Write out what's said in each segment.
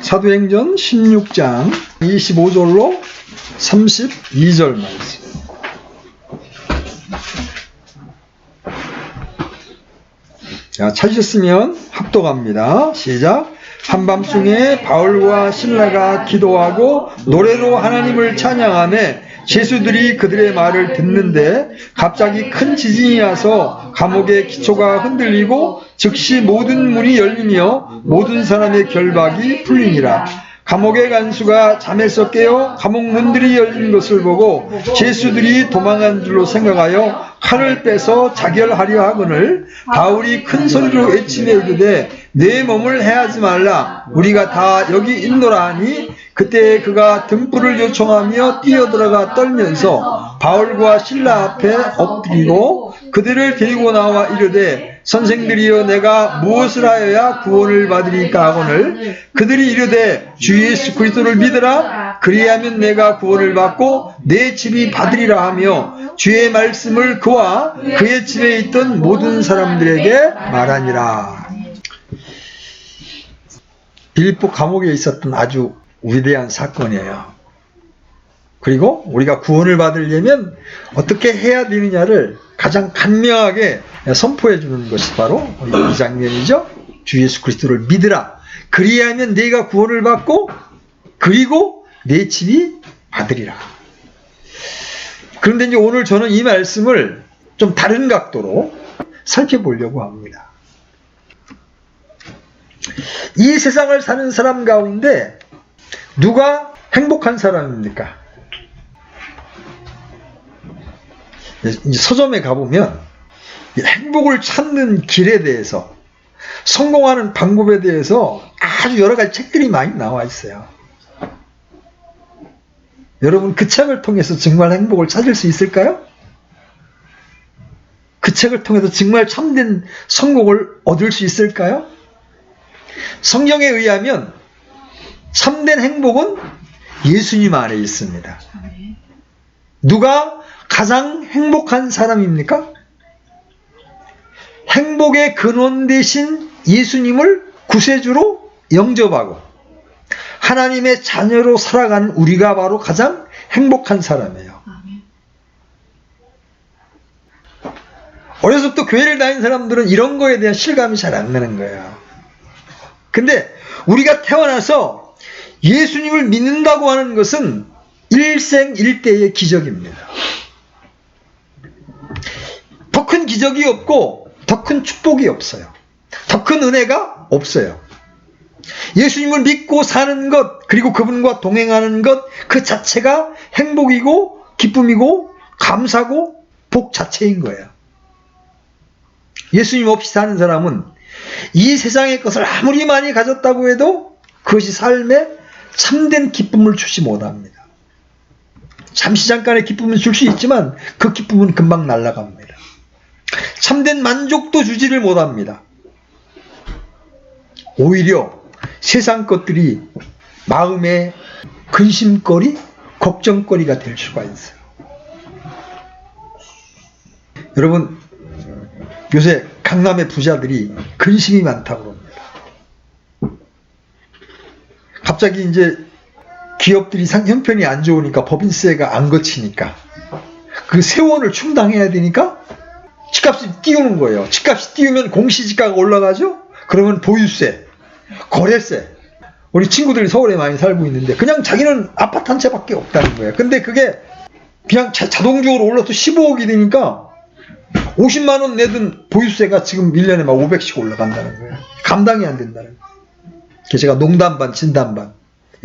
사도행전 16장 25절로 32절 말씀. 자, 찾으셨으면 합독합니다. 시작. 한밤중에 바울과 실라가 기도하고 노래로 하나님을 찬양하며 제수들이 그들의 말을 듣는데 갑자기 큰 지진이 와서 감옥의 기초가 흔들리고 즉시 모든 문이 열리며 모든 사람의 결박이 풀리니라. 감옥의 간수가 잠에서 깨어 감옥 문들이 열린 것을 보고 제수들이 도망한 줄로 생각하여 칼을 빼서 자결하려 하거늘 바울이 큰 소리로 외치며 이르되 내 몸을 해하지 말라 우리가 다 여기 있노라 하니 그때 그가 등불을 요청하며 뛰어들어가 떨면서 바울과 실라 앞에 엎드리고 그들을 데리고 나와 이르되 선생들이여 내가 무엇을 하여야 구원을 받으리까 하거늘 그들이 이르되 주 예수 그리스도를 믿으라 그리하면 내가 구원을 받고 내 집이 받으리라 하며 주의 말씀을 그와 그의 집에 있던 모든 사람들에게 말하니라. 빌립보 감옥에 있었던 아주 위대한 사건이에요. 그리고 우리가 구원을 받으려면 어떻게 해야 되느냐를 가장 간명하게 선포해 주는 것이 바로 이 장면이죠. 주 예수 그리스도를 믿으라. 그리하면 네가 구원을 받고 그리고 내 집이 받으리라. 그런데 이제 오늘 저는 이 말씀을 좀 다른 각도로 살펴보려고 합니다. 이 세상을 사는 사람 가운데 누가 행복한 사람입니까? 서점에 가보면 행복을 찾는 길에 대해서 성공하는 방법에 대해서 아주 여러 가지 책들이 많이 나와 있어요. 여러분 그 책을 통해서 정말 행복을 찾을 수 있을까요? 그 책을 통해서 정말 참된 성공을 얻을 수 있을까요? 성경에 의하면 참된 행복은 예수님 안에 있습니다. 누가 가장 행복한 사람입니까? 행복의 근원 되신 예수님을 구세주로 영접하고 하나님의 자녀로 살아가는 우리가 바로 가장 행복한 사람이에요. 어려서부터 교회를 다니는 사람들은 이런 거에 대한 실감이 잘 안 나는 거예요. 근데 우리가 태어나서 예수님을 믿는다고 하는 것은 일생일대의 기적입니다. 더 큰 기적이 없고 더 큰 축복이 없어요. 더 큰 은혜가 없어요. 예수님을 믿고 사는 것 그리고 그분과 동행하는 것 그 자체가 행복이고 기쁨이고 감사고 복 자체인 거예요. 예수님 없이 사는 사람은 이 세상의 것을 아무리 많이 가졌다고 해도 그것이 삶에 참된 기쁨을 주지 못합니다. 잠시 잠깐의 기쁨은 줄 수 있지만 그 기쁨은 금방 날아갑니다. 참된 만족도 주지를 못합니다. 오히려 세상 것들이 마음의 근심거리, 걱정거리가 될 수가 있어요. 여러분, 요새 강남의 부자들이 근심이 많다고 합니다. 갑자기 이제 기업들이 형편이 안 좋으니까 법인세가 안 거치니까 그 세원을 충당해야 되니까 집값이 띄우는 거예요. 집값이 띄우면 공시지가가 올라가죠? 그러면 보유세, 거래세. 우리 친구들이 서울에 많이 살고 있는데 그냥 자기는 아파트 한 채밖에 없다는 거예요. 근데 그게 그냥 자동적으로 올라서 15억이 되니까 50만 원 내던 보유세가 지금 1년에 막 500씩 올라간다는 거예요. 감당이 안 된다는 거예요. 그래서 제가 농담 반 진담 반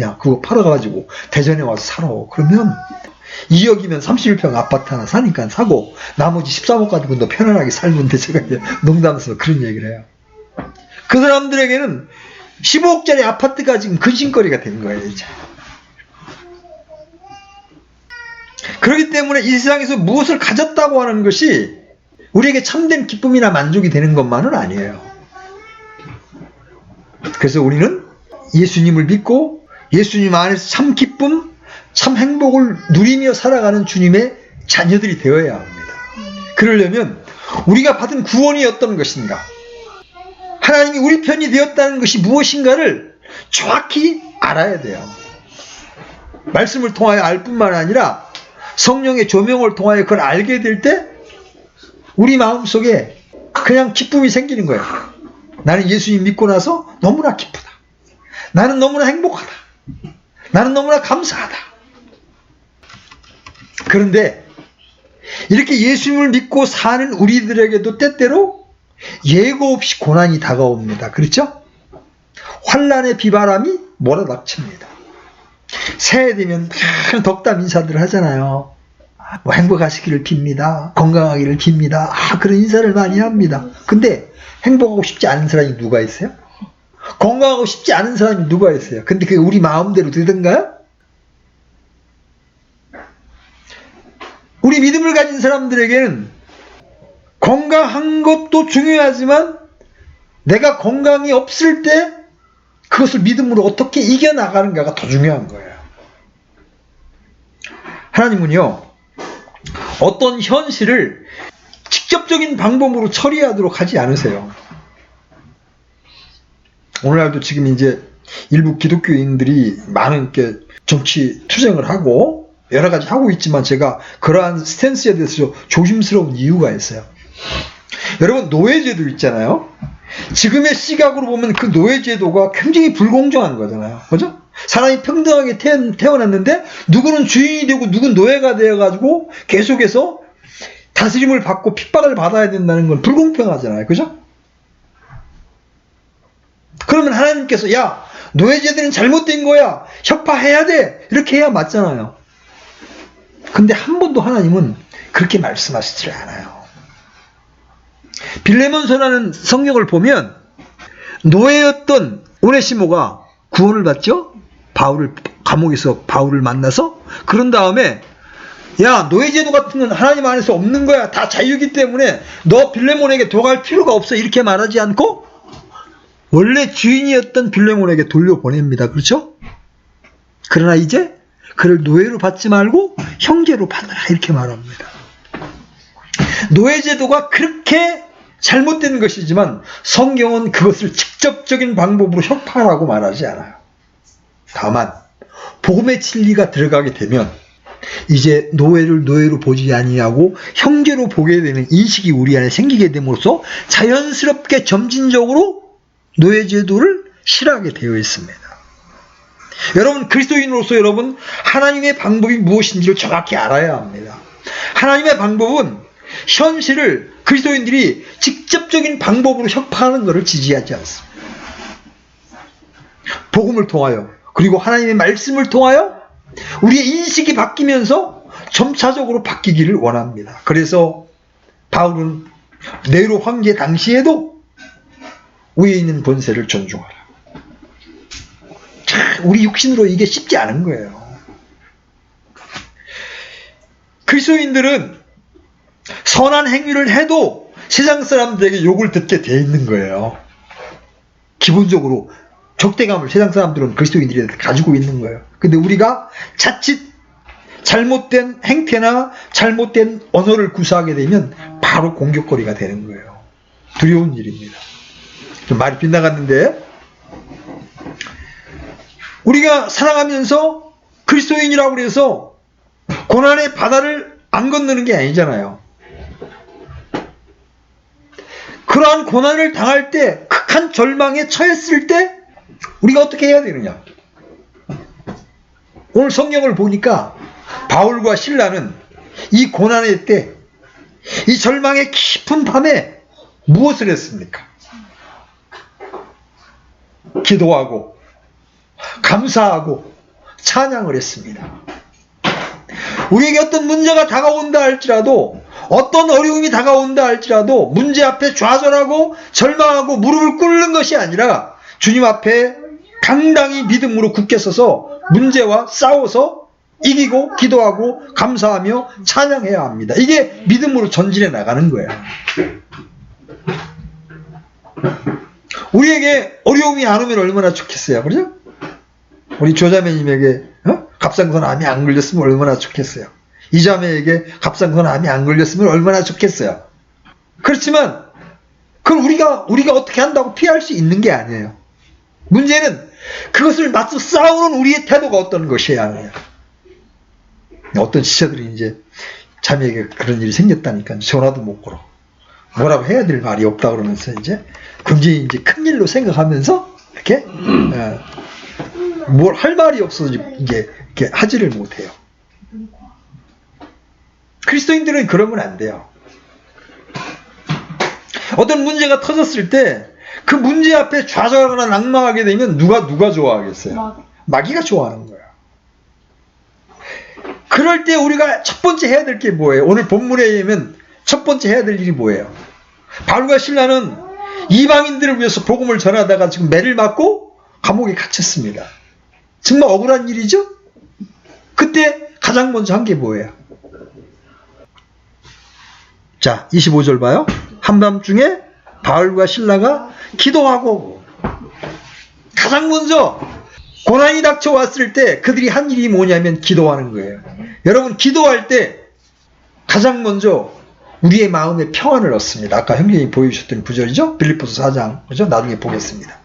야 그거 팔아가지고 대전에 와서 살아. 그러면 2억이면 31평 아파트 하나 사니까 사고 나머지 13억 가지고 너 편안하게 살는데 제가 이제 농담에서 그런 얘기를 해요. 그 사람들에게는 15억짜리 아파트가 지금 근심거리가 된 거예요. 이제. 그렇기 때문에 이 세상에서 무엇을 가졌다고 하는 것이 우리에게 참된 기쁨이나 만족이 되는 것만은 아니에요. 그래서 우리는 예수님을 믿고 예수님 안에서 참 기쁨, 참 행복을 누리며 살아가는 주님의 자녀들이 되어야 합니다. 그러려면 우리가 받은 구원이 어떤 것인가? 하나님이 우리 편이 되었다는 것이 무엇인가를 정확히 알아야 돼요. 말씀을 통하여 알 뿐만 아니라 성령의 조명을 통하여 그걸 알게 될 때 우리 마음속에 그냥 기쁨이 생기는 거예요. 나는 예수님 믿고 나서 너무나 기쁘다. 나는 너무나 행복하다. 나는 너무나 감사하다. 그런데 이렇게 예수님을 믿고 사는 우리들에게도 때때로 예고 없이 고난이 다가옵니다. 그렇죠? 환난의 비바람이 몰아닥칩니다. 새해 되면 덕담 인사들을 하잖아요. 뭐 행복하시기를 빕니다. 건강하기를 빕니다. 그런 인사를 많이 합니다. 근데 행복하고 싶지 않은 사람이 누가 있어요? 건강하고 싶지 않은 사람이 누가 있어요? 근데 그게 우리 마음대로 되던가요? 우리 믿음을 가진 사람들에게는 건강한 것도 중요하지만 내가 건강이 없을 때 그것을 믿음으로 어떻게 이겨나가는가가 더 중요한 거예요. 하나님은요, 어떤 현실을 직접적인 방법으로 처리하도록 하지 않으세요. 오늘날도 지금 이제 일부 기독교인들이 많은 정치 투쟁을 하고 여러 가지 하고 있지만 제가 그러한 스탠스에 대해서 조심스러운 이유가 있어요. 여러분, 노예제도 있잖아요. 지금의 시각으로 보면 그 노예제도가 굉장히 불공정한 거잖아요. 그죠? 사람이 평등하게 태어났는데 누구는 주인이 되고 누구는 노예가 되어가지고 계속해서 다스림을 받고 핍박을 받아야 된다는 건 불공평하잖아요. 그죠? 그러면 하나님께서 야, 노예제도는 잘못된 거야. 혁파해야 돼. 이렇게 해야 맞잖아요. 근데 한 번도 하나님은 그렇게 말씀하시지 않아요. 빌레몬서라는 성경을 보면 노예였던 오네시모가 구원을 받죠. 감옥에서 바울을 만나서 그런 다음에 야, 노예제도 같은 건 하나님 안에서 없는 거야. 다 자유이기 때문에 너 빌레몬에게 도갈 필요가 없어. 이렇게 말하지 않고 원래 주인이었던 빌레몬에게 돌려보냅니다. 그렇죠? 그러나 이제 그를 노예로 받지 말고 형제로 받아라. 이렇게 말합니다. 노예제도가 그렇게 잘못된 것이지만 성경은 그것을 직접적인 방법으로 혁파라고 말하지 않아요. 다만 복음의 진리가 들어가게 되면 이제 노예를 노예로 보지 아니하고 형제로 보게 되는 인식이 우리 안에 생기게 됨으로써 자연스럽게 점진적으로 노예제도를 싫어하게 되어 있습니다. 여러분, 그리스도인으로서 여러분, 하나님의 방법이 무엇인지를 정확히 알아야 합니다. 하나님의 방법은 현실을 그리스도인들이 직접적인 방법으로 혁파하는 것을 지지하지 않습니다. 복음을 통하여 그리고 하나님의 말씀을 통하여 우리의 인식이 바뀌면서 점차적으로 바뀌기를 원합니다. 그래서 바울은 네로 황제 당시에도 위에 있는 권세를 존중하라. 우리 육신으로 이게 쉽지 않은 거예요. 그리스도인들은 선한 행위를 해도 세상 사람들에게 욕을 듣게 돼 있는 거예요. 기본적으로 적대감을 세상 사람들은 그리스도인들이 가지고 있는 거예요. 근데 우리가 자칫 잘못된 행태나 잘못된 언어를 구사하게 되면 바로 공격거리가 되는 거예요. 두려운 일입니다. 좀 말이 빗나갔는데, 우리가 살아가면서 그리스도인이라고 해서 고난의 바다를 안 건너는 게 아니잖아요. 그러한 고난을 당할 때, 극한 절망에 처했을 때 우리가 어떻게 해야 되느냐? 오늘 성경을 보니까 바울과 실라는 이 고난의 때, 이 절망의 깊은 밤에 무엇을 했습니까? 기도하고 감사하고 찬양을 했습니다. 우리에게 어떤 문제가 다가온다 할지라도, 어떤 어려움이 다가온다 할지라도 문제 앞에 좌절하고 절망하고 무릎을 꿇는 것이 아니라 주님 앞에 당당히 믿음으로 굳게 서서 문제와 싸워서 이기고 기도하고 감사하며 찬양해야 합니다. 이게 믿음으로 전진해 나가는 거예요. 우리에게 어려움이 안 오면 얼마나 좋겠어요. 그렇죠? 우리 조자매님에게 갑상선 암이 안 걸렸으면 얼마나 좋겠어요. 이 자매에게 갑상선 암이 안 걸렸으면 얼마나 좋겠어요. 그렇지만 그걸 우리가 어떻게 한다고 피할 수 있는 게 아니에요. 문제는 그것을 맞서 싸우는 우리의 태도가 어떤 것이어야 하느냐. 어떤 지체들이 이제 자매에게 그런 일이 생겼다니까 전화도 못 걸어. 뭐라고 해야 될 말이 없다 그러면서 이제 굉장히 이제 큰 일로 생각하면서 이렇게 뭘 할 말이 없어서 이게 이렇게 하지를 못해요. 그리스도인들은 그러면 안 돼요. 어떤 문제가 터졌을 때 그 문제 앞에 좌절하거나 낙망하게 되면 누가 좋아하겠어요? 마귀가 좋아하는 거야. 그럴 때 우리가 첫 번째 해야 될 게 뭐예요? 오늘 본문에 의하면 첫 번째 해야 될 일이 뭐예요? 바울과 실라는 이방인들을 위해서 복음을 전하다가 지금 매를 맞고 감옥에 갇혔습니다. 정말 억울한 일이죠? 그때 가장 먼저 한 게 뭐예요? 자, 25절 봐요. 한밤중에 바울과 실라가 기도하고, 가장 먼저 고난이 닥쳐왔을 때 그들이 한 일이 뭐냐면 기도하는 거예요. 여러분, 기도할 때 가장 먼저 우리의 마음에 평안을 얻습니다. 아까 형제님이 보여주셨던 구절이죠? 빌립보서 4장. 그죠? 나중에 보겠습니다.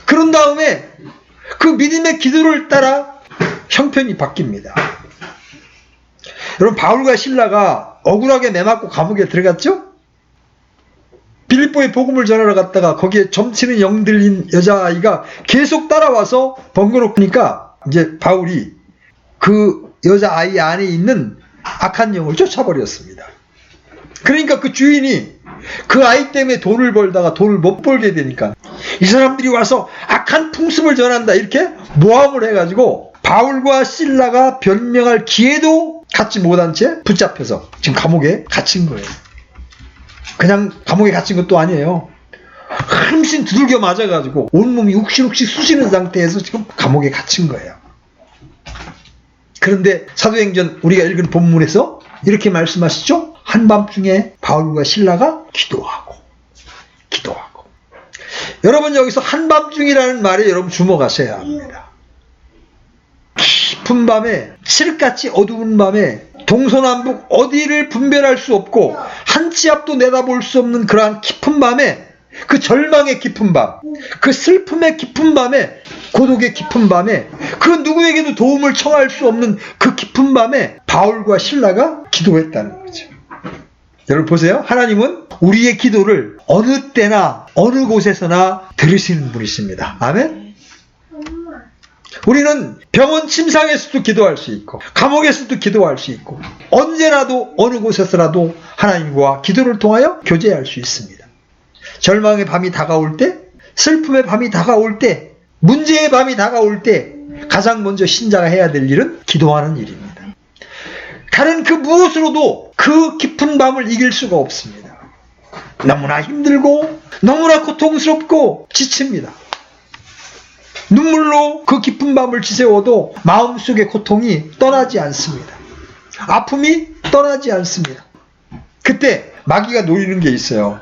그런 다음에 그 믿음의 기도를 따라 형편이 바뀝니다. 여러분, 바울과 실라가 억울하게 매맞고 감옥에 들어갔죠? 빌립보에 복음을 전하러 갔다가 거기에 점치는 영 들린 여자아이가 계속 따라와서 번거롭으니까 이제 바울이 그 여자아이 안에 있는 악한 영을 쫓아버렸습니다. 그러니까 그 주인이 그 아이 때문에 돈을 벌다가 돈을 못 벌게 되니까 이 사람들이 와서 악한 풍습을 전한다 이렇게 모함을 해가지고 바울과 실라가 변명할 기회도 갖지 못한 채 붙잡혀서 지금 감옥에 갇힌 거예요. 그냥 감옥에 갇힌 것도 아니에요. 힘씬 두들겨 맞아가지고 온몸이 욱신욱신 쑤시는 상태에서 지금 감옥에 갇힌 거예요. 그런데 사도행전 우리가 읽은 본문에서 이렇게 말씀하시죠? 한밤중에 바울과 실라가 기도하고. 여러분, 여기서 한밤중이라는 말에 여러분 주목하셔야 합니다. 깊은 밤에, 칠흑같이 어두운 밤에 동서남북 어디를 분별할 수 없고 한 치 앞도 내다볼 수 없는 그러한 깊은 밤에, 그 절망의 깊은 밤, 그 슬픔의 깊은 밤에, 고독의 깊은 밤에, 그 누구에게도 도움을 청할 수 없는 그 깊은 밤에 바울과 실라가 기도했다는 거죠. 여러분 보세요. 하나님은 우리의 기도를 어느 때나 어느 곳에서나 들으시는 분이십니다. 아멘? 우리는 병원 침상에서도 기도할 수 있고 감옥에서도 기도할 수 있고 언제라도 어느 곳에서라도 하나님과 기도를 통하여 교제할 수 있습니다. 절망의 밤이 다가올 때, 슬픔의 밤이 다가올 때, 문제의 밤이 다가올 때 가장 먼저 신자가 해야 될 일은 기도하는 일입니다. 다른 그 무엇으로도 그 깊은 밤을 이길 수가 없습니다. 너무나 힘들고 너무나 고통스럽고 지칩니다. 눈물로 그 깊은 밤을 지새워도 마음속의 고통이 떠나지 않습니다. 아픔이 떠나지 않습니다. 그때 마귀가 노리는 게 있어요.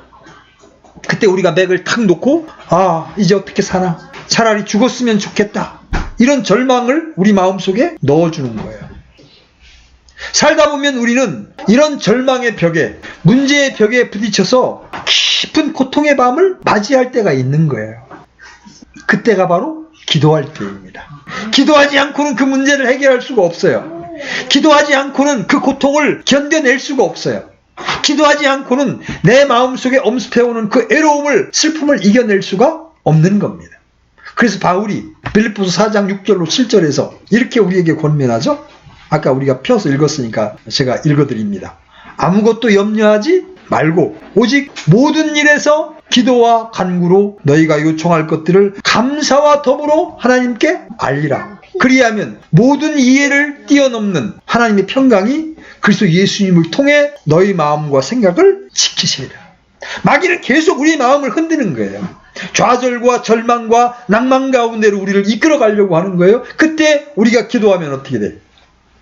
그때 우리가 맥을 탁 놓고 이제 어떻게 사나? 차라리 죽었으면 좋겠다. 이런 절망을 우리 마음속에 넣어주는 거예요. 살다 보면 우리는 이런 절망의 벽에, 문제의 벽에 부딪혀서 깊은 고통의 밤을 맞이할 때가 있는 거예요. 그때가 바로 기도할 때입니다. 기도하지 않고는 그 문제를 해결할 수가 없어요. 기도하지 않고는 그 고통을 견뎌낼 수가 없어요. 기도하지 않고는 내 마음속에 엄습해오는 그 애로움을, 슬픔을 이겨낼 수가 없는 겁니다. 그래서 바울이 빌립보서 4장 6절로 7절에서 이렇게 우리에게 권면하죠. 아까 우리가 펴서 읽었으니까 제가 읽어드립니다. 아무것도 염려하지 말고 오직 모든 일에서 기도와 간구로 너희가 요청할 것들을 감사와 더불어 하나님께 알리라. 그리하면 모든 이해를 뛰어넘는 하나님의 평강이 그리스도 예수님을 통해 너희 마음과 생각을 지키시리라. 마귀는 계속 우리 마음을 흔드는 거예요. 좌절과 절망과 낭만 가운데로 우리를 이끌어 가려고 하는 거예요. 그때 우리가 기도하면 어떻게 돼?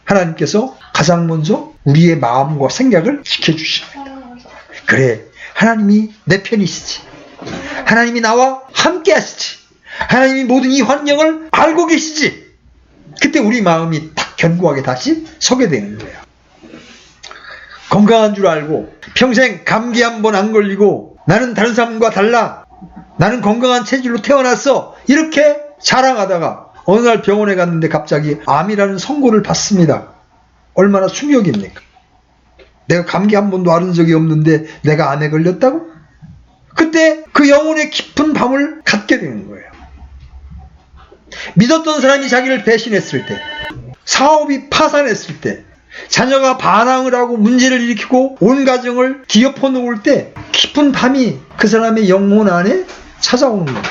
하나님께서 가장 먼저 우리의 마음과 생각을 지켜주십니다. 그래, 하나님이 내 편이시지. 하나님이 나와 함께 하시지. 하나님이 모든 이 환경을 알고 계시지. 그때 우리 마음이 딱 견고하게 다시 서게 되는 거예요. 건강한 줄 알고 평생 감기 한 번 안 걸리고 나는 다른 사람과 달라. 나는 건강한 체질로 태어났어. 이렇게 자랑하다가 어느 날 병원에 갔는데 갑자기 암이라는 선고를 받습니다. 얼마나 충격입니까? 내가 감기 한 번도 앓은 적이 없는데 내가 암에 걸렸다고? 그때 그 영혼의 깊은 밤을 갖게 되는 거예요. 믿었던 사람이 자기를 배신했을 때, 사업이 파산했을 때, 자녀가 반항을 하고 문제를 일으키고 온 가정을 뒤엎어 놓을 때 깊은 밤이 그 사람의 영혼 안에 찾아오는 겁니다.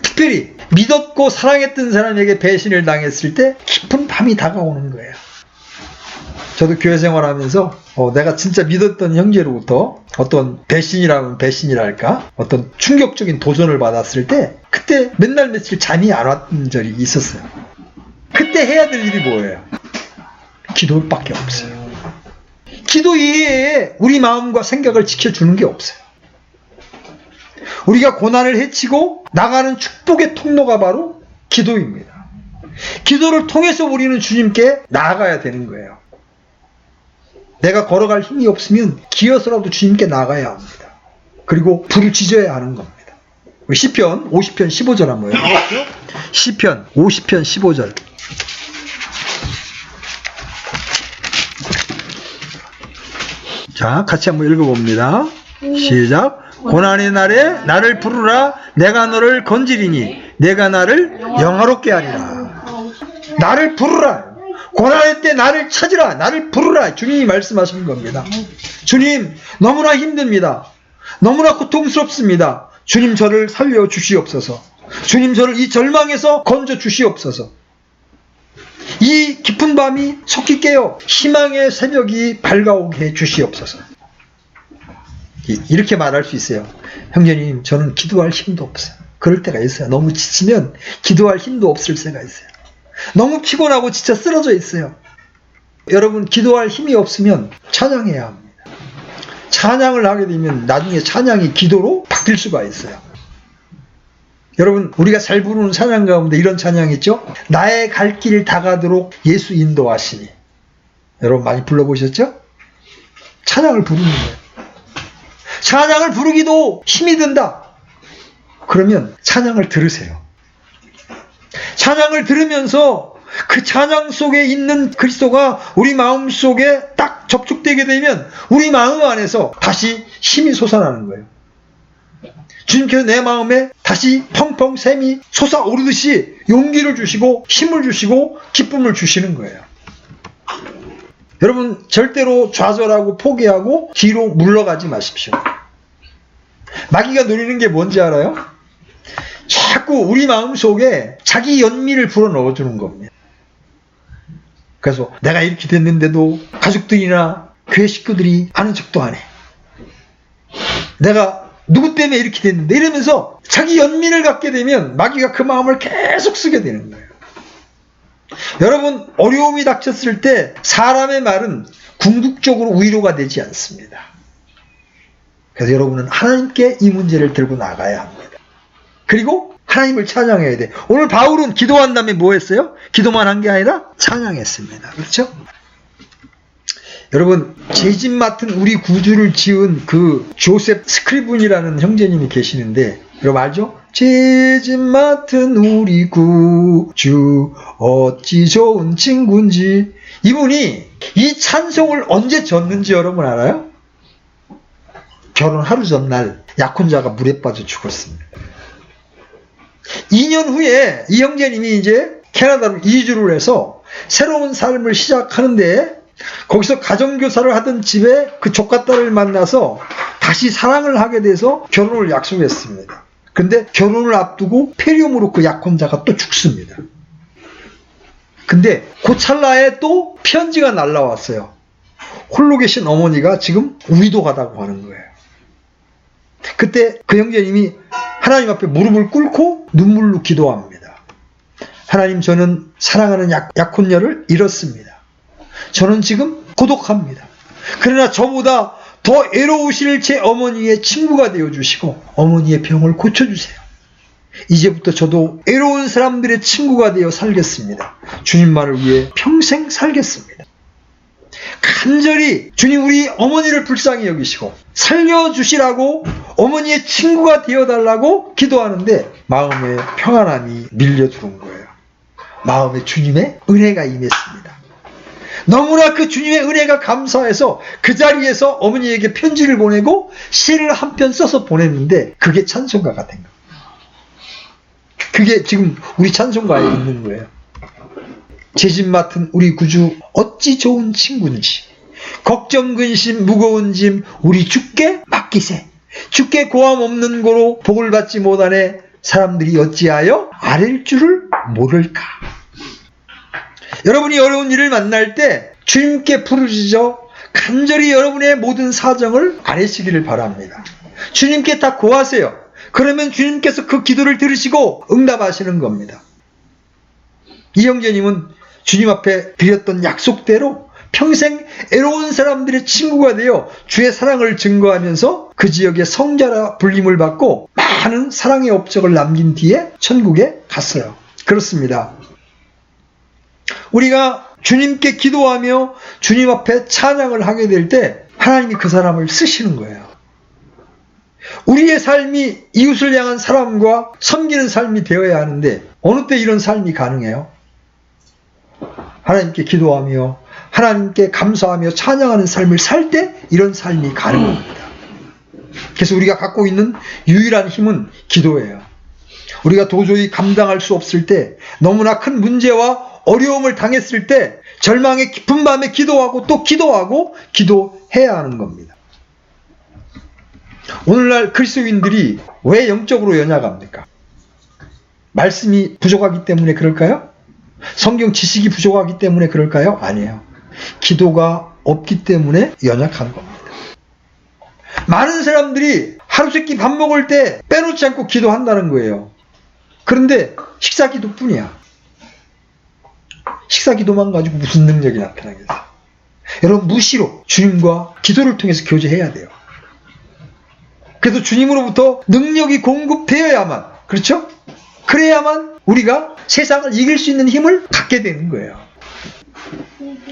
특별히 믿었고 사랑했던 사람에게 배신을 당했을 때 깊은 밤이 다가오는 거예요. 저도 교회 생활하면서 내가 진짜 믿었던 형제로부터 어떤 배신이라면 배신이랄까, 어떤 충격적인 도전을 받았을 때 그때 맨날 며칠 잠이 안 왔던 적이 있었어요. 그때 해야 될 일이 뭐예요? 기도밖에 없어요. 기도 이외에 우리 마음과 생각을 지켜주는 게 없어요. 우리가 고난을 헤치고 나가는 축복의 통로가 바로 기도입니다. 기도를 통해서 우리는 주님께 나아가야 되는 거예요. 내가 걸어갈 힘이 없으면 기어서라도 주님께 나가야 합니다. 그리고 불을 지져야 하는 겁니다. 우리 시편 50편 15절 한번 읽어볼게요. 시편 50편 15절. 자, 같이 한번 읽어봅니다. 시작. 고난의 날에 나를 부르라. 내가 너를 건지리니 내가 나를 영화롭게 하리라. 나를 부르라. 고난의 때 나를 찾으라. 나를 부르라. 주님이 말씀하시는 겁니다. 주님, 너무나 힘듭니다. 너무나 고통스럽습니다. 주님, 저를 살려주시옵소서. 주님, 저를 이 절망에서 건져주시옵소서. 이 깊은 밤이 속히 깨어 희망의 새벽이 밝아오게 해주시옵소서. 이렇게 말할 수 있어요. 형제님, 저는 기도할 힘도 없어요. 그럴 때가 있어요. 너무 지치면 기도할 힘도 없을 때가 있어요. 너무 피곤하고 진짜 쓰러져 있어요. 여러분, 기도할 힘이 없으면 찬양해야 합니다. 찬양을 하게 되면 나중에 찬양이 기도로 바뀔 수가 있어요. 여러분, 우리가 잘 부르는 찬양 가운데 이런 찬양 있죠? 나의 갈 길 다가도록 예수 인도하시니. 여러분 많이 불러보셨죠? 찬양을 부르는 거예요. 찬양을 부르기도 힘이 든다. 그러면 찬양을 들으세요. 찬양을 들으면서 그 찬양 속에 있는 그리스도가 우리 마음 속에 딱 접촉되게 되면 우리 마음 안에서 다시 힘이 솟아나는 거예요. 주님께서 내 마음에 다시 펑펑 샘이 솟아오르듯이 용기를 주시고 힘을 주시고 기쁨을 주시는 거예요. 여러분, 절대로 좌절하고 포기하고 뒤로 물러가지 마십시오. 마귀가 노리는 게 뭔지 알아요? 자꾸 우리 마음 속에 자기 연민을 불어넣어 주는 겁니다. 그래서 내가 이렇게 됐는데도 가족들이나 교회 식구들이 아는 척도 안 해. 내가 누구 때문에 이렇게 됐는데 이러면서 자기 연민을 갖게 되면 마귀가 그 마음을 계속 쓰게 되는 거예요. 여러분, 어려움이 닥쳤을 때 사람의 말은 궁극적으로 위로가 되지 않습니다. 그래서 여러분은 하나님께 이 문제를 들고 나가야 합니다. 그리고 하나님을 찬양해야 돼. 오늘 바울은 기도한 다음에 뭐 했어요? 기도만 한 게 아니라 찬양했습니다. 그렇죠? 여러분, 죄짓 맡은 우리 구주를 지은 그 조셉 스크리븐이라는 형제님이 계시는데 여러분 알죠? 죄짓 맡은 우리 구주 어찌 좋은 친구인지. 이분이 이 찬송을 언제 졌는지 여러분 알아요? 결혼 하루 전날 약혼자가 물에 빠져 죽었습니다. 2년 후에 이 형제님이 이제 캐나다로 이주를 해서 새로운 삶을 시작하는데 거기서 가정교사를 하던 집에 그 조카딸을 만나서 다시 사랑을 하게 돼서 결혼을 약속했습니다. 근데 결혼을 앞두고 폐렴으로 그 약혼자가 또 죽습니다. 근데 그 찰나에 또 편지가 날라왔어요. 홀로 계신 어머니가 지금 위도하다고 하는 거예요. 그때 그 형제님이 하나님 앞에 무릎을 꿇고 눈물로 기도합니다. 하나님, 저는 사랑하는 약혼녀를 잃었습니다. 저는 지금 고독합니다. 그러나 저보다 더 애로우실 제 어머니의 친구가 되어주시고 어머니의 병을 고쳐주세요. 이제부터 저도 애로운 사람들의 친구가 되어 살겠습니다. 주님만을 위해 평생 살겠습니다. 간절히 주님 우리 어머니를 불쌍히 여기시고 살려주시라고 어머니의 친구가 되어달라고 기도하는데 마음에 평안함이 밀려들어온 거예요. 마음에 주님의 은혜가 임했습니다. 너무나 그 주님의 은혜가 감사해서 그 자리에서 어머니에게 편지를 보내고 시를 한 편 써서 보냈는데 그게 찬송가가 된 거예요. 그게 지금 우리 찬송가에 있는 거예요. 제 집 맡은 우리 구주 어찌 좋은 친구인지 걱정 근심 무거운 짐 우리 주께 맡기세. 주께 고함 없는 고로 복을 받지 못하네 사람들이 어찌하여 아랠 줄을 모를까. 여러분이 어려운 일을 만날 때 주님께 부르짖어 간절히 여러분의 모든 사정을 아뢰시기를 바랍니다. 주님께 다 고하세요. 그러면 주님께서 그 기도를 들으시고 응답하시는 겁니다. 이영재님은 주님 앞에 드렸던 약속대로 평생 애로운 사람들의 친구가 되어 주의 사랑을 증거하면서 그 지역의 성자라 불림을 받고 많은 사랑의 업적을 남긴 뒤에 천국에 갔어요. 그렇습니다. 우리가 주님께 기도하며 주님 앞에 찬양을 하게 될 때 하나님이 그 사람을 쓰시는 거예요. 우리의 삶이 이웃을 향한 사람과 섬기는 삶이 되어야 하는데 어느 때 이런 삶이 가능해요? 하나님께 기도하며 하나님께 감사하며 찬양하는 삶을 살 때 이런 삶이 가능합니다. 그래서 우리가 갖고 있는 유일한 힘은 기도예요. 우리가 도저히 감당할 수 없을 때 너무나 큰 문제와 어려움을 당했을 때 절망의 깊은 밤에 기도하고 또 기도해야 하는 겁니다. 오늘날 그리스도인들이 왜 영적으로 연약합니까? 말씀이 부족하기 때문에 그럴까요? 성경 지식이 부족하기 때문에 그럴까요? 아니에요. 기도가 없기 때문에 연약한 겁니다. 많은 사람들이 하루 세끼 밥 먹을 때 빼놓지 않고 기도한다는 거예요. 그런데 식사 기도뿐이야. 식사 기도만 가지고 무슨 능력이 나타나겠어요? 여러분 무시로 주님과 기도를 통해서 교제해야 돼요. 그래서 주님으로부터 능력이 공급되어야만, 그렇죠? 그래야만 우리가 세상을 이길 수 있는 힘을 갖게 되는 거예요.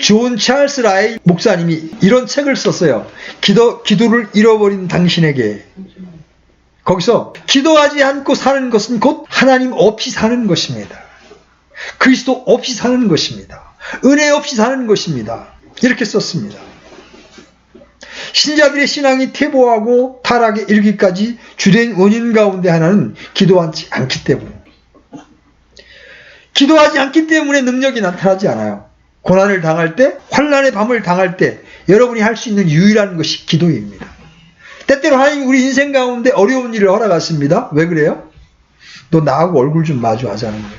존 찰스 라이 목사님이 이런 책을 썼어요. 기도를 잃어버린 당신에게. 거기서 기도하지 않고 사는 것은 곧 하나님 없이 사는 것입니다. 그리스도 없이 사는 것입니다. 은혜 없이 사는 것입니다. 이렇게 썼습니다. 신자들의 신앙이 퇴보하고 타락에 이르기까지 주된 원인 가운데 하나는 기도하지 않기 때문입니다. 기도하지 않기 때문에 능력이 나타나지 않아요. 고난을 당할 때, 환난의 밤을 당할 때 여러분이 할 수 있는 유일한 것이 기도입니다. 때때로 하나님 우리 인생 가운데 어려운 일을 허락하십니다. 왜 그래요? 너 나하고 얼굴 좀 마주하자는 거예요.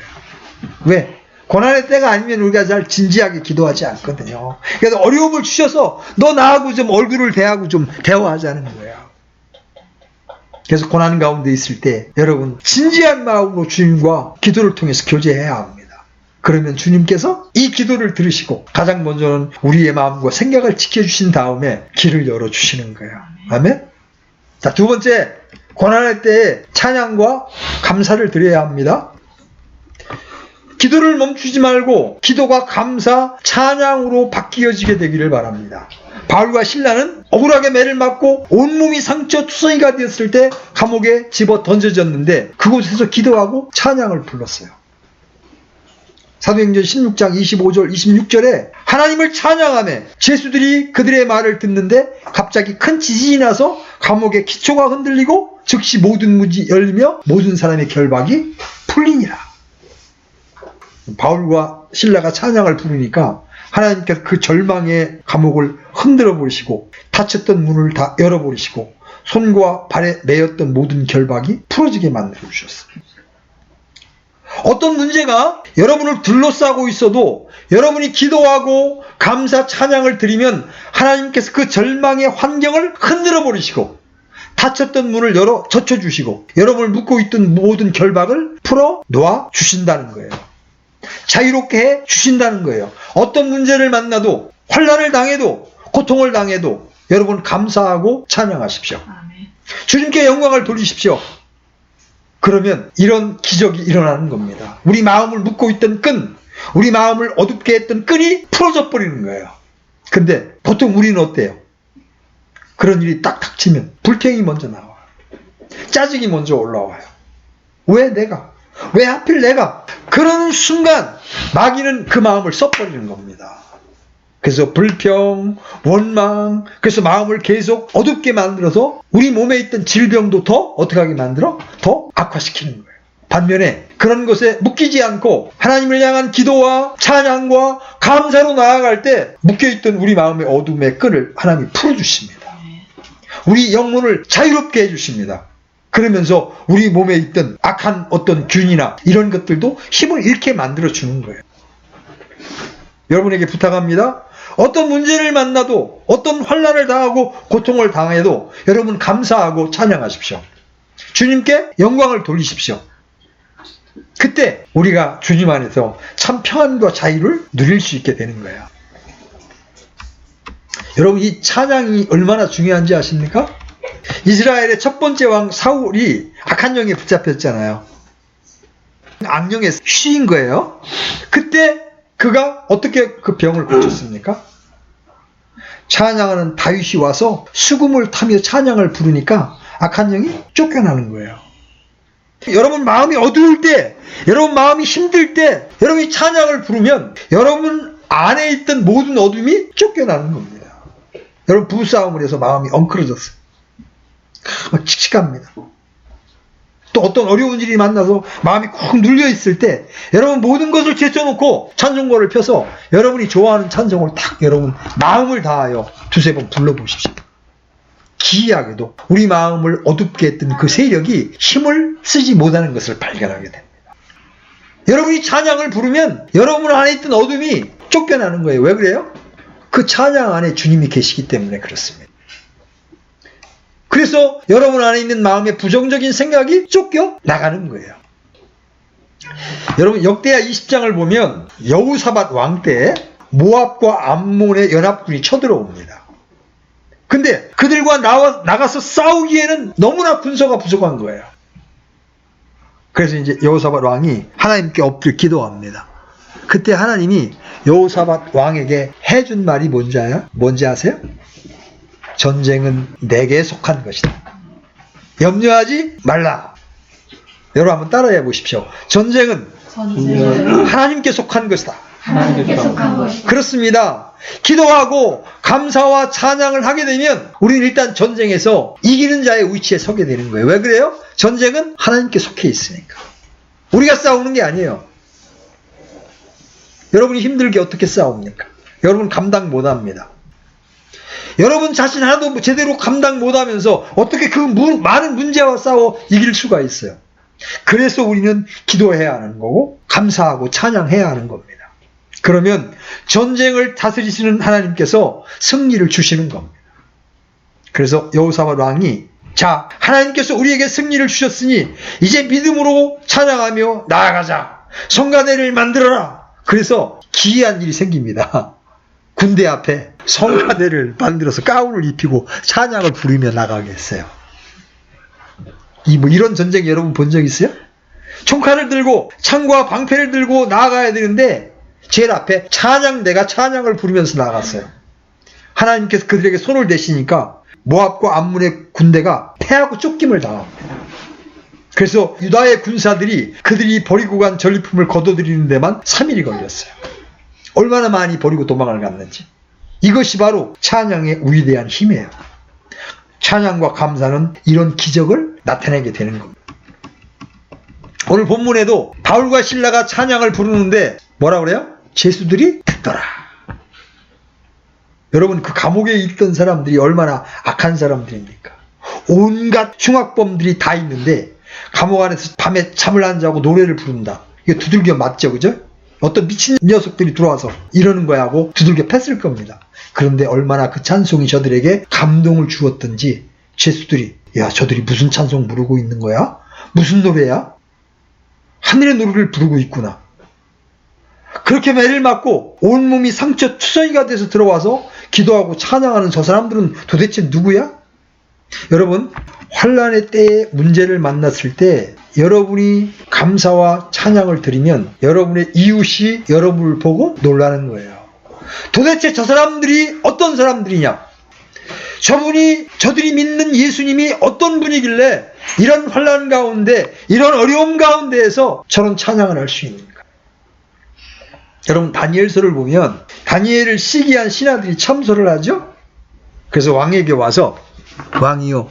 왜? 고난의 때가 아니면 우리가 잘 진지하게 기도하지 않거든요. 그래서 어려움을 주셔서 너 나하고 좀 얼굴을 대하고 좀 대화하자는 거예요. 그래서 고난 가운데 있을 때 여러분 진지한 마음으로 주님과 기도를 통해서 교제해야 합니다. 그러면 주님께서 이 기도를 들으시고 가장 먼저는 우리의 마음과 생각을 지켜주신 다음에 길을 열어주시는 거예요. 아멘? 자, 두 번째, 고난의 때에 찬양과 감사를 드려야 합니다. 기도를 멈추지 말고 기도가 감사, 찬양으로 바뀌어지게 되기를 바랍니다. 바울과 실라는 억울하게 매를 맞고 온몸이 상처 투성이가 되었을 때 감옥에 집어 던져졌는데 그곳에서 기도하고 찬양을 불렀어요. 사도행전 16장 25절 26절에 하나님을 찬양하며 죄수들이 그들의 말을 듣는데 갑자기 큰 지진이 나서 감옥의 기초가 흔들리고 즉시 모든 문이 열리며 모든 사람의 결박이 풀리니라. 바울과 실라가 찬양을 부르니까 하나님께서 그 절망의 감옥을 흔들어 버리시고 닫혔던 문을 다 열어버리시고 손과 발에 매였던 모든 결박이 풀어지게 만들어 주셨어요. 어떤 문제가 여러분을 둘러싸고 있어도 여러분이 기도하고 감사 찬양을 드리면 하나님께서 그 절망의 환경을 흔들어 버리시고 닫혔던 문을 열어 젖혀주시고 여러분을 묶고 있던 모든 결박을 풀어 놓아 주신다는 거예요. 자유롭게 해 주신다는 거예요. 어떤 문제를 만나도 환난을 당해도 고통을 당해도 여러분 감사하고 찬양하십시오. 주님께 영광을 돌리십시오. 그러면 이런 기적이 일어나는 겁니다. 우리 마음을 묶고 있던 끈, 우리 마음을 어둡게 했던 끈이 풀어져 버리는 거예요. 근데 보통 우리는 어때요? 그런 일이 딱 닥치면 불평이 먼저 나와요. 짜증이 먼저 올라와요. 왜 내가? 왜 하필 내가? 그런 순간 마귀는 그 마음을 써버리는 겁니다. 그래서 불평, 원망, 그래서 마음을 계속 어둡게 만들어서 우리 몸에 있던 질병도 더 어떻게 하게 만들어? 더 악화시키는 거예요. 반면에 그런 것에 묶이지 않고 하나님을 향한 기도와 찬양과 감사로 나아갈 때 묶여있던 우리 마음의 어둠의 끈을 하나님이 풀어주십니다. 우리 영혼을 자유롭게 해주십니다. 그러면서 우리 몸에 있던 악한 어떤 균이나 이런 것들도 힘을 잃게 만들어주는 거예요. 여러분에게 부탁합니다. 어떤 문제를 만나도 어떤 환난을 당하고 고통을 당해도 여러분 감사하고 찬양하십시오. 주님께 영광을 돌리십시오. 그때 우리가 주님 안에서 참 평안과 자유를 누릴 수 있게 되는 거예요. 여러분 이 찬양이 얼마나 중요한지 아십니까? 이스라엘의 첫 번째 왕 사울이 악한 영에 붙잡혔잖아요. 악령에 휘인 거예요. 그때 그가 어떻게 그 병을 고쳤습니까? 찬양하는 다윗이 와서 수금을 타며 찬양을 부르니까 악한 영이 쫓겨나는 거예요. 여러분 마음이 어두울 때, 여러분 마음이 힘들 때, 여러분이 찬양을 부르면 여러분 안에 있던 모든 어둠이 쫓겨나는 겁니다. 여러분 부부싸움을 해서 마음이 엉클어졌어요. 막 칙칙합니다. 또 어떤 어려운 일이 만나서 마음이 쿵 눌려있을 때 여러분 모든 것을 제쳐놓고 찬송가를 펴서 여러분이 좋아하는 찬송을 탁 여러분 마음을 다하여 두세 번 불러보십시오. 기이하게도 우리 마음을 어둡게 했던 그 세력이 힘을 쓰지 못하는 것을 발견하게 됩니다. 여러분이 찬양을 부르면 여러분 안에 있던 어둠이 쫓겨나는 거예요. 왜 그래요? 그 찬양 안에 주님이 계시기 때문에 그렇습니다. 그래서 여러분 안에 있는 마음의 부정적인 생각이 쫓겨나가는 거예요. 여러분 역대하 20장을 보면 여호사밧 왕 때 모압과 암몬의 연합군이 쳐들어옵니다. 근데 그들과 나가서 싸우기에는 너무나 군사가 부족한 거예요. 그래서 이제 여호사밧 왕이 하나님께 엎드려 기도합니다. 그때 하나님이 여호사밧 왕에게 해준 말이 뭔지 아세요? 전쟁은 내게 속한 것이다. 염려하지 말라. 여러분 한번 따라해 보십시오. 전쟁은 하나님께 속한 것이다. 하나님께 속한 것이다. 그렇습니다. 기도하고 감사와 찬양을 하게 되면 우리는 일단 전쟁에서 이기는 자의 위치에 서게 되는 거예요. 왜 그래요? 전쟁은 하나님께 속해 있으니까. 우리가 싸우는 게 아니에요. 여러분이 힘들게 어떻게 싸웁니까? 여러분 감당 못합니다. 여러분 자신 하나도 제대로 감당 못하면서 어떻게 그 많은 문제와 싸워 이길 수가 있어요. 그래서 우리는 기도해야 하는 거고 감사하고 찬양해야 하는 겁니다. 그러면 전쟁을 다스리시는 하나님께서 승리를 주시는 겁니다. 그래서 여호사밧 왕이 자 하나님께서 우리에게 승리를 주셨으니 이제 믿음으로 찬양하며 나아가자. 성가대를 만들어라. 그래서 기이한 일이 생깁니다. 군대 앞에 성가대를 만들어서 가운을 입히고 찬양을 부르며 나가게 했어요. 이런 전쟁 여러분 본 적 있어요? 총칼을 들고 창과 방패를 들고 나아가야 되는데 제일 앞에 찬양대가 찬양을 부르면서 나갔어요. 하나님께서 그들에게 손을 대시니까 모압과 암몬의 군대가 패하고 쫓김을 당합니다. 그래서 유다의 군사들이 그들이 버리고 간 전리품을 거둬들이는 데만 3일이 걸렸어요. 얼마나 많이 버리고 도망을 갔는지. 이것이 바로 찬양의 위대한 힘이에요. 찬양과 감사는 이런 기적을 나타내게 되는 겁니다. 오늘 본문에도 바울과 실라가 찬양을 부르는데 뭐라 그래요? 죄수들이 듣더라. 여러분 그 감옥에 있던 사람들이 얼마나 악한 사람들입니까? 온갖 흉악범들이 다 있는데 감옥 안에서 밤에 잠을 안 자고 노래를 부른다. 이거 두들겨 맞죠, 그죠? 어떤 미친 녀석들이 들어와서 이러는 거야 하고 두들겨 팼을 겁니다. 그런데 얼마나 그 찬송이 저들에게 감동을 주었던지 죄수들이 야 저들이 무슨 찬송 부르고 있는 거야? 무슨 노래야? 하늘의 노래를 부르고 있구나. 그렇게 매를 맞고 온몸이 상처 투성이가 돼서 들어와서 기도하고 찬양하는 저 사람들은 도대체 누구야? 여러분 환난의 때에 문제를 만났을 때 여러분이 감사와 찬양을 드리면 여러분의 이웃이 여러분을 보고 놀라는 거예요. 도대체 저 사람들이 어떤 사람들이냐? 저들이 믿는 예수님이 어떤 분이길래 이런 환난 가운데, 이런 어려움 가운데에서 저런 찬양을 할 수 있는가? 여러분, 다니엘서를 보면 다니엘을 시기한 신하들이 참소를 하죠. 그래서 왕에게 와서, 왕이요,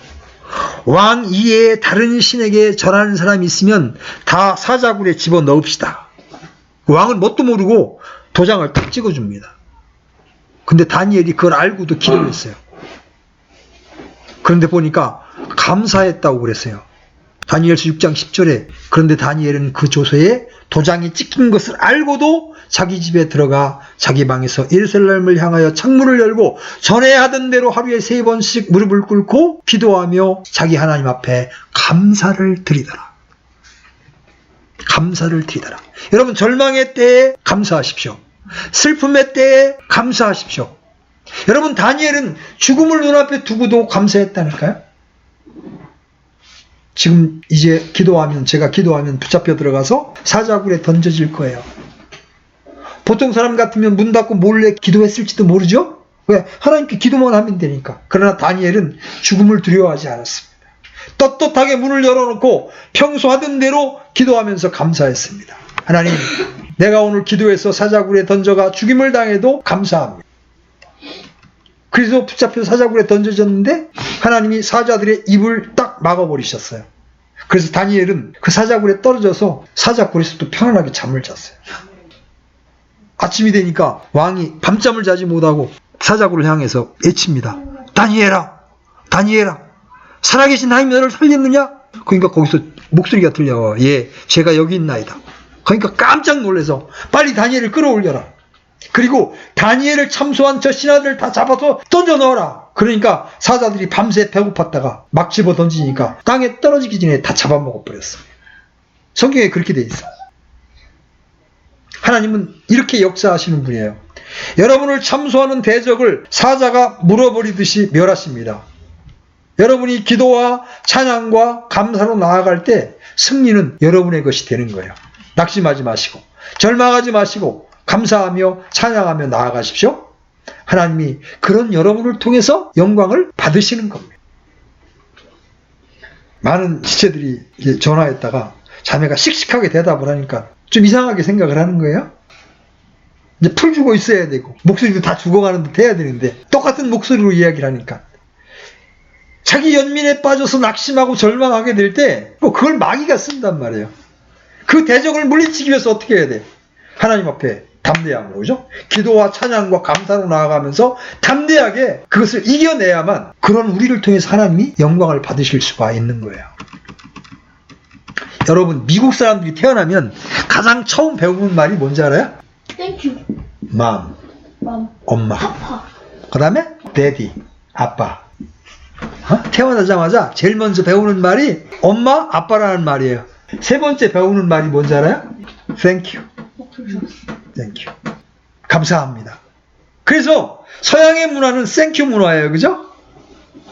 왕 이외에 다른 신에게 절하는 사람이 있으면 다 사자굴에 집어넣읍시다. 왕은 뭣도 모르고 도장을 탁 찍어줍니다. 근데 다니엘이 그걸 알고도 기도를 했어요. 그런데 보니까 감사했다고 그랬어요. 다니엘서 6장 10절에 그런데 다니엘은 그 조서에 도장이 찍힌 것을 알고도 자기 집에 들어가 자기 방에서 예루살렘을 향하여 창문을 열고 전에 하던 대로 하루에 3번씩 무릎을 꿇고 기도하며 자기 하나님 앞에 감사를 드리더라. 감사를 드리더라. 여러분, 절망의 때에 감사하십시오. 슬픔의 때에 감사하십시오. 여러분, 다니엘은 죽음을 눈앞에 두고도 감사했다니까요. 지금 이제 제가 기도하면 붙잡혀 들어가서 사자굴에 던져질 거예요. 보통 사람 같으면 문 닫고 몰래 기도했을지도 모르죠? 왜? 하나님께 기도만 하면 되니까. 그러나 다니엘은 죽음을 두려워하지 않았습니다. 떳떳하게 문을 열어놓고 평소 하던 대로 기도하면서 감사했습니다. 하나님, 내가 오늘 기도해서 사자굴에 던져가 죽임을 당해도 감사합니다. 그래서 붙잡혀 사자굴에 던져졌는데 하나님이 사자들의 입을 딱 막아버리셨어요. 그래서 다니엘은 그 사자굴에 떨어져서 사자굴에서 또 편안하게 잠을 잤어요. 아침이 되니까 왕이 밤잠을 자지 못하고 사자굴을 향해서 외칩니다. 다니엘아, 다니엘아, 살아계신 하나님이 너를 살렸느냐? 그러니까 거기서 목소리가 들려와. 예, 제가 여기 있나이다. 그러니까 깜짝 놀라서 빨리 다니엘을 끌어올려라. 그리고 다니엘을 참소한 저 신하들을 다 잡아서 던져 넣어라. 그러니까 사자들이 밤새 배고팠다가 막 집어 던지니까 땅에 떨어지기 전에 다 잡아먹어버렸어요. 성경에 그렇게 돼 있어요. 하나님은 이렇게 역사하시는 분이에요. 여러분을 참소하는 대적을 사자가 물어버리듯이 멸하십니다. 여러분이 기도와 찬양과 감사로 나아갈 때 승리는 여러분의 것이 되는 거예요. 낙심하지 마시고 절망하지 마시고 감사하며 찬양하며 나아가십시오. 하나님이 그런 여러분을 통해서 영광을 받으시는 겁니다. 많은 지체들이 전화했다가 자매가 씩씩하게 대답을 하니까 좀 이상하게 생각을 하는 거예요. 이제 풀 주고 있어야 되고 목소리도 다 죽어가는 듯 해야 되는데 똑같은 목소리로 이야기를 하니까 자기 연민에 빠져서 낙심하고 절망하게 될 때 그걸 마귀가 쓴단 말이에요. 그 대적을 물리치기 위해서 어떻게 해야 돼? 하나님 앞에 담대함으로, 그죠? 기도와 찬양과 감사로 나아가면서 담대하게 그것을 이겨내야만 그런 우리를 통해서 하나님이 영광을 받으실 수가 있는 거예요. 여러분, 미국 사람들이 태어나면 가장 처음 배우는 말이 뭔지 알아요? 땡큐. 맘, 엄마. 그 다음에 데디, 아빠. 태어나자마자 제일 먼저 배우는 말이 엄마, 아빠라는 말이에요. 세 번째 배우는 말이 뭔지 알아요? Thank you. Thank you. 감사합니다. 그래서 서양의 문화는 Thank you 문화예요. 그죠?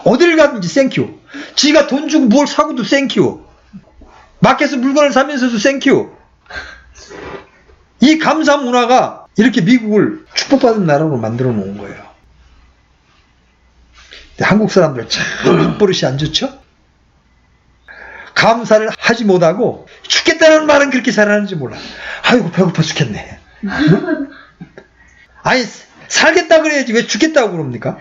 어딜 가든지 Thank you. 지가 돈 주고 뭘 사고도 Thank you. 마켓에서 물건을 사면서도 Thank you. 이 감사 문화가 이렇게 미국을 축복받은 나라로 만들어 놓은 거예요. 한국 사람들 참 버릇이 안 좋죠? 감사를 하지 못하고 죽겠다는 말은 그렇게 잘하는지 몰라. 아이고 배고파 죽겠네. 아니 살겠다 그래야지 왜 죽겠다고 그럽니까?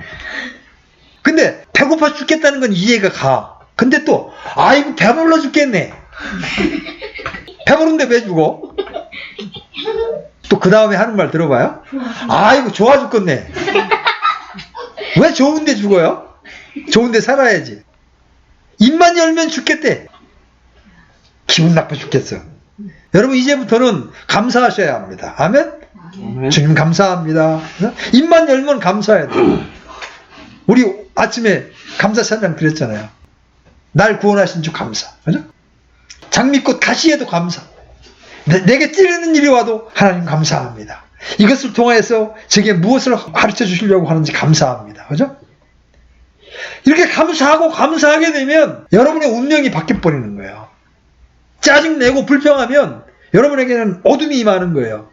근데 배고파 죽겠다는 건 이해가 가. 근데 또 아이고 배불러 죽겠네. 배부른데 왜 죽어? 또 그 다음에 하는 말 들어봐요. 아이고 좋아 죽겠네. 왜 좋은데 죽어요? 좋은데 살아야지. 입만 열면 죽겠대. 기분 나빠 죽겠어. 여러분 이제부터는 감사하셔야 합니다. 아멘? 주님 감사합니다. 입만 열면 감사해야 돼. 우리 아침에 감사 찬양 드렸잖아요. 날 구원하신 주 감사. 그죠? 장미꽃 가시에도 감사. 내게 찌르는 일이 와도 하나님 감사합니다. 이것을 통해서 제게 무엇을 가르쳐 주시려고 하는지 감사합니다. 그죠? 이렇게 감사하고 감사하게 되면 여러분의 운명이 바뀌어버리는 거예요. 짜증내고 불평하면 여러분에게는 어둠이 임하는 거예요.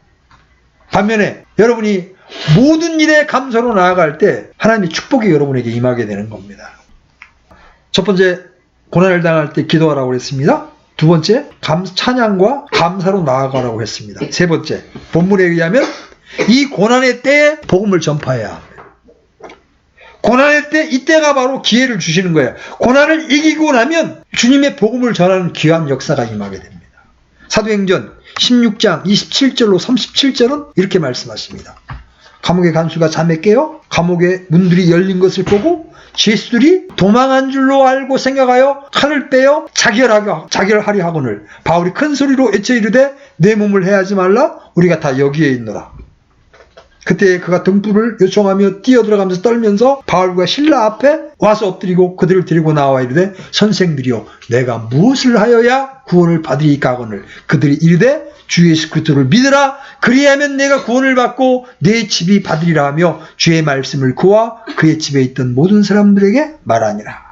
반면에 여러분이 모든 일에 감사로 나아갈 때 하나님의 축복이 여러분에게 임하게 되는 겁니다. 첫 번째, 고난을 당할 때 기도하라고 했습니다. 두 번째, 찬양과 감사로 나아가라고 했습니다. 세 번째, 본문에 의하면 이 고난의 때에 복음을 전파해야 합니다. 고난의 때, 이때가 바로 기회를 주시는 거예요. 고난을 이기고 나면 주님의 복음을 전하는 귀한 역사가 임하게 됩니다. 사도행전 16장 27절로 37절은 이렇게 말씀하십니다. 감옥의 간수가 잠에 깨어 감옥의 문들이 열린 것을 보고 죄수들이 도망한 줄로 알고 생각하여 칼을 빼어 자결하려 하거늘 바울이 큰 소리로 외쳐 이르되 내 몸을 해하지 말라 우리가 다 여기에 있노라. 그때 그가 등불을 요청하며 뛰어들어가면서 떨면서 바울과 실라 앞에 와서 엎드리고 그들을 데리고 나와 이르되 선생들이여 내가 무엇을 하여야 구원을 받으리까 하거늘 그들이 이르되 주 예수 그리스도를 믿으라 그리하면 내가 구원을 받고 내 집이 받으리라 하며 주의 말씀을 그와 그의 집에 있던 모든 사람들에게 말하니라.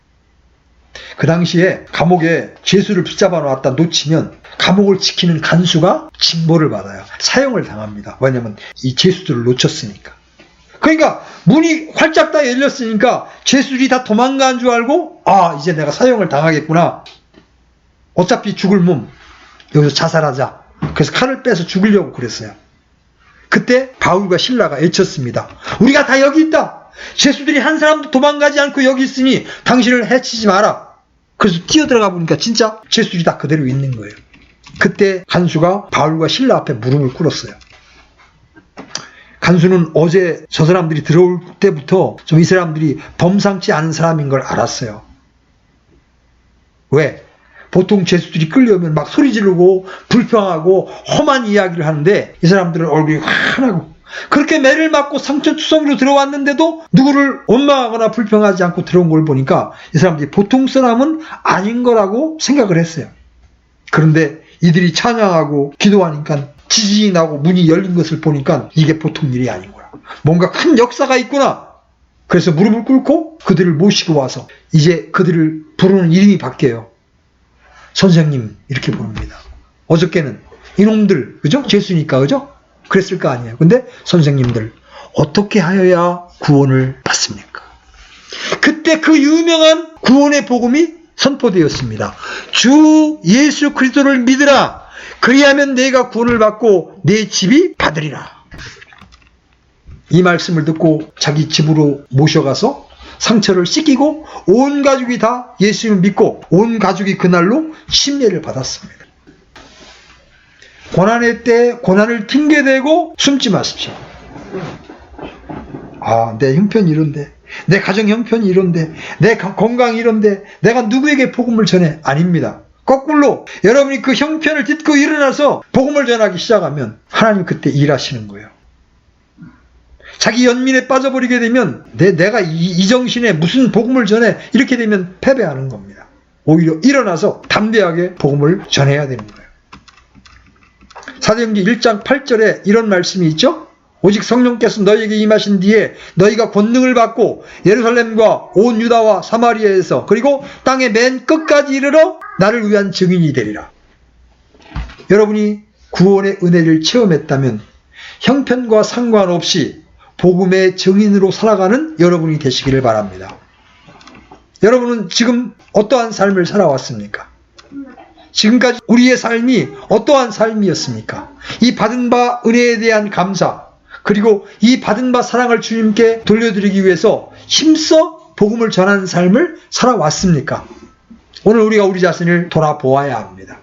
그 당시에 감옥에 죄수를 붙잡아 놓았다 놓치면 감옥을 지키는 간수가 징벌을 받아요. 사형을 당합니다. 왜냐하면 이 죄수들을 놓쳤으니까. 그러니까 문이 활짝 다 열렸으니까 죄수들이 다 도망간 줄 알고 이제 내가 사형을 당하겠구나. 어차피 죽을 몸 여기서 자살하자. 그래서 칼을 빼서 죽이려고 그랬어요. 그때 바울과 실라가 외쳤습니다. 우리가 다 여기 있다. 죄수들이 한 사람도 도망가지 않고 여기 있으니 당신을 해치지 마라. 그래서 뛰어들어가 보니까 진짜 죄수들이 다 그대로 있는 거예요. 그때 간수가 바울과 실라 앞에 무릎을 꿇었어요. 간수는 어제 저 사람들이 들어올 때부터 좀 이 사람들이 범상치 않은 사람인 걸 알았어요. 왜? 보통 죄수들이 끌려오면 막 소리 지르고 불평하고 험한 이야기를 하는데 이 사람들은 얼굴이 환하고 그렇게 매를 맞고 상처투성이로 들어왔는데도 누구를 원망하거나 불평하지 않고 들어온 걸 보니까 이 사람들이 보통 사람은 아닌 거라고 생각을 했어요. 그런데 이들이 찬양하고 기도하니까 지진이 나고 문이 열린 것을 보니까 이게 보통 일이 아닌 거야. 뭔가 큰 역사가 있구나. 그래서 무릎을 꿇고 그들을 모시고 와서 이제 그들을 부르는 이름이 바뀌어요. 선생님 이렇게 부릅니다. 어저께는 이놈들 그죠? 죄수니까 그죠? 그랬을 거 아니에요. 근데 선생님들 어떻게 하여야 구원을 받습니까? 그때 그 유명한 구원의 복음이 선포되었습니다. 주 예수 그리스도를 믿으라. 그리하면 내가 구원을 받고 내 집이 받으리라. 이 말씀을 듣고 자기 집으로 모셔가서 상처를 씻기고 온 가족이 다 예수님을 믿고 온 가족이 그날로 침례를 받았습니다. 고난의 때 고난을 핑계대고 숨지 마십시오. 내 형편이 이런데, 내 가정 형편이 이런데, 내 건강이 이런데 내가 누구에게 복음을 전해? 아닙니다. 거꾸로 여러분이 그 형편을 딛고 일어나서 복음을 전하기 시작하면 하나님 그때 일하시는 거예요. 자기 연민에 빠져버리게 되면 내가 이 정신에 무슨 복음을 전해 이렇게 되면 패배하는 겁니다. 오히려 일어나서 담대하게 복음을 전해야 되는 거예요. 사도행전 1장 8절에 이런 말씀이 있죠. 오직 성령께서 너희에게 임하신 뒤에 너희가 권능을 받고 예루살렘과 온 유다와 사마리아에서 그리고 땅의 맨 끝까지 이르러 나를 위한 증인이 되리라. 여러분이 구원의 은혜를 체험했다면 형편과 상관없이 복음의 증인으로 살아가는 여러분이 되시기를 바랍니다. 여러분은 지금 어떠한 삶을 살아왔습니까? 지금까지 우리의 삶이 어떠한 삶이었습니까? 이 받은 바 은혜에 대한 감사, 그리고 이 받은 바 사랑을 주님께 돌려드리기 위해서 힘써 복음을 전하는 삶을 살아왔습니까? 오늘 우리가 우리 자신을 돌아보아야 합니다.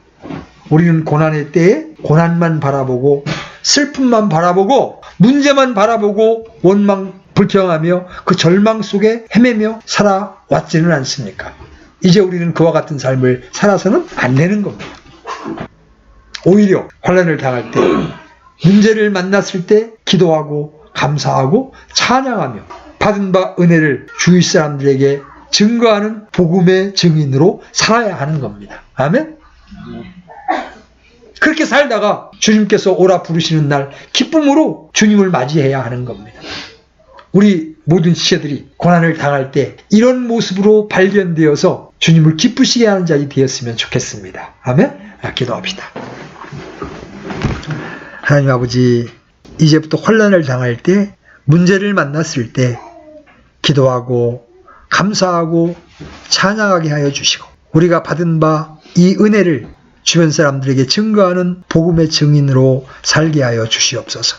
우리는 고난의 때에 고난만 바라보고 슬픔만 바라보고 문제만 바라보고 원망 불평하며 그 절망 속에 헤매며 살아왔지는 않습니까? 이제 우리는 그와 같은 삶을 살아서는 안 되는 겁니다. 오히려 환난을 당할 때, 문제를 만났을 때 기도하고 감사하고 찬양하며 받은 바 은혜를 주위 사람들에게 증거하는 복음의 증인으로 살아야 하는 겁니다. 아멘? 그렇게 살다가 주님께서 오라 부르시는 날 기쁨으로 주님을 맞이해야 하는 겁니다. 우리 모든 지체들이 고난을 당할 때 이런 모습으로 발견되어서 주님을 기쁘시게 하는 자이 되었으면 좋겠습니다. 아멘? 기도합시다. 하나님 아버지, 이제부터 환난을 당할 때 문제를 만났을 때 기도하고 감사하고 찬양하게 하여 주시고 우리가 받은 바 이 은혜를 주변 사람들에게 증거하는 복음의 증인으로 살게 하여 주시옵소서.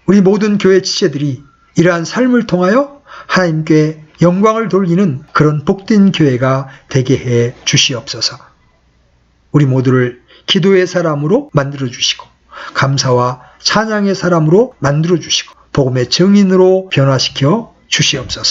우리 모든 교회 지체들이 이러한 삶을 통하여 하나님께 영광을 돌리는 그런 복된 교회가 되게 해 주시옵소서. 우리 모두를 기도의 사람으로 만들어 주시고 감사와 찬양의 사람으로 만들어 주시고 복음의 증인으로 변화시켜 주시옵소서.